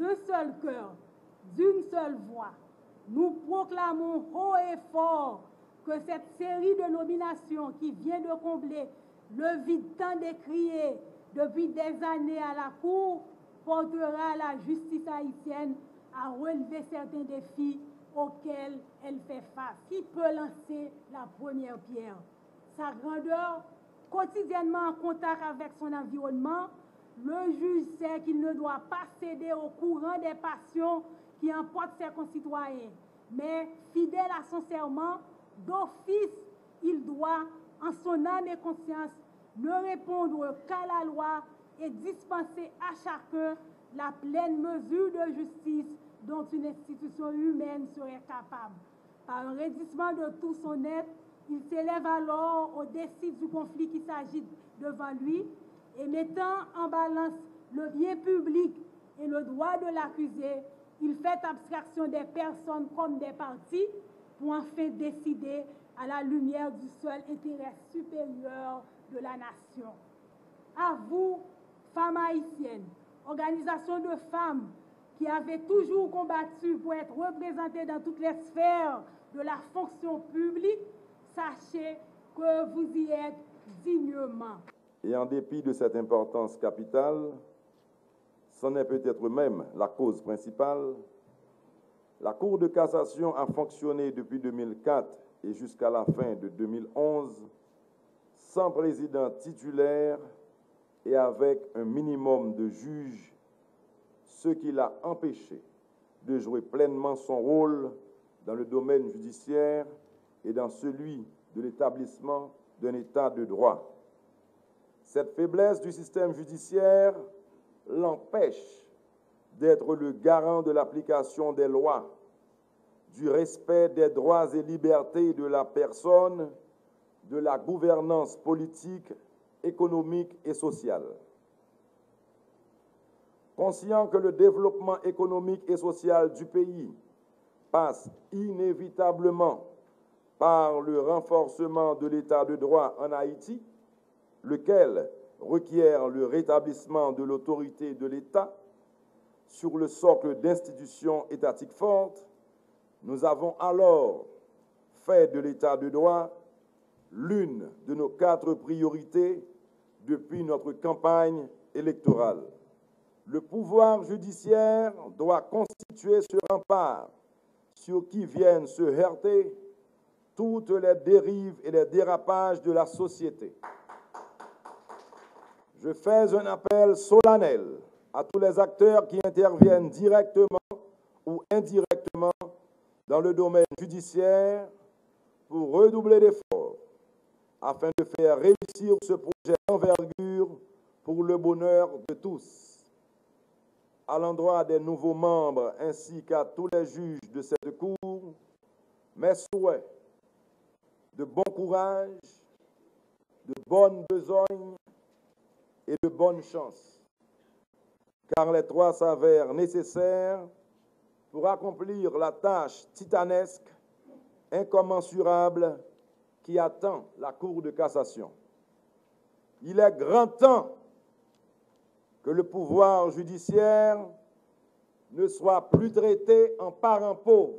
d'un seul cœur, d'une seule voix, nous proclamons haut et fort que cette série de nominations qui vient de combler le vide tant décrié depuis des années à la Cour portera la justice haïtienne à relever certains défis auxquels elle fait face. Qui peut lancer la première pierre? Sa grandeur, quotidiennement en contact avec son environnement, le juge sait qu'il ne doit pas céder au courant des passions qui emportent ses concitoyens. Mais, fidèle à son serment, d'office, il doit, en son âme et conscience, ne répondre qu'à la loi et dispenser à chacun la pleine mesure de justice dont une institution humaine serait capable. Par un raidissement de tout son être, il s'élève alors au-dessus du conflit qui s'agite devant lui et mettant en balance le bien public et le droit de l'accusé, il fait abstraction des personnes comme des parties pour enfin décider à la lumière du seul intérêt supérieur de la nation. À vous, femmes haïtiennes, organisation de femmes qui avez toujours combattu pour être représentées dans toutes les sphères de la fonction publique, sachez que vous y êtes dignement. Et en dépit de cette importance capitale, c'en est peut-être même la cause principale, la Cour de cassation a fonctionné depuis 2004 et jusqu'à la fin de 2011 sans président titulaire et avec un minimum de juges, ce qui l'a empêché de jouer pleinement son rôle dans le domaine judiciaire et dans celui de l'établissement d'un État de droit. Cette faiblesse du système judiciaire l'empêche d'être le garant de l'application des lois, du respect des droits et libertés de la personne, de la gouvernance politique, économique et sociale. Conscient que le développement économique et social du pays passe inévitablement par le renforcement de l'État de droit en Haïti, lequel requiert le rétablissement de l'autorité de l'État sur le socle d'institutions étatiques fortes, nous avons alors fait de l'État de droit l'une de nos 4 priorités depuis notre campagne électorale. Le pouvoir judiciaire doit constituer ce rempart sur qui viennent se heurter toutes les dérives et les dérapages de la société. Je fais un appel solennel à tous les acteurs qui interviennent directement ou indirectement dans le domaine judiciaire pour redoubler d'efforts afin de faire réussir ce projet d'envergure pour le bonheur de tous. À l'endroit des nouveaux membres ainsi qu'à tous les juges de cette Cour, mes souhaits de bon courage, de bonne besogne et de bonne chance, car les 3 s'avèrent nécessaires pour accomplir la tâche titanesque, incommensurable, qui attend la Cour de cassation. Il est grand temps que le pouvoir judiciaire ne soit plus traité en parent pauvre,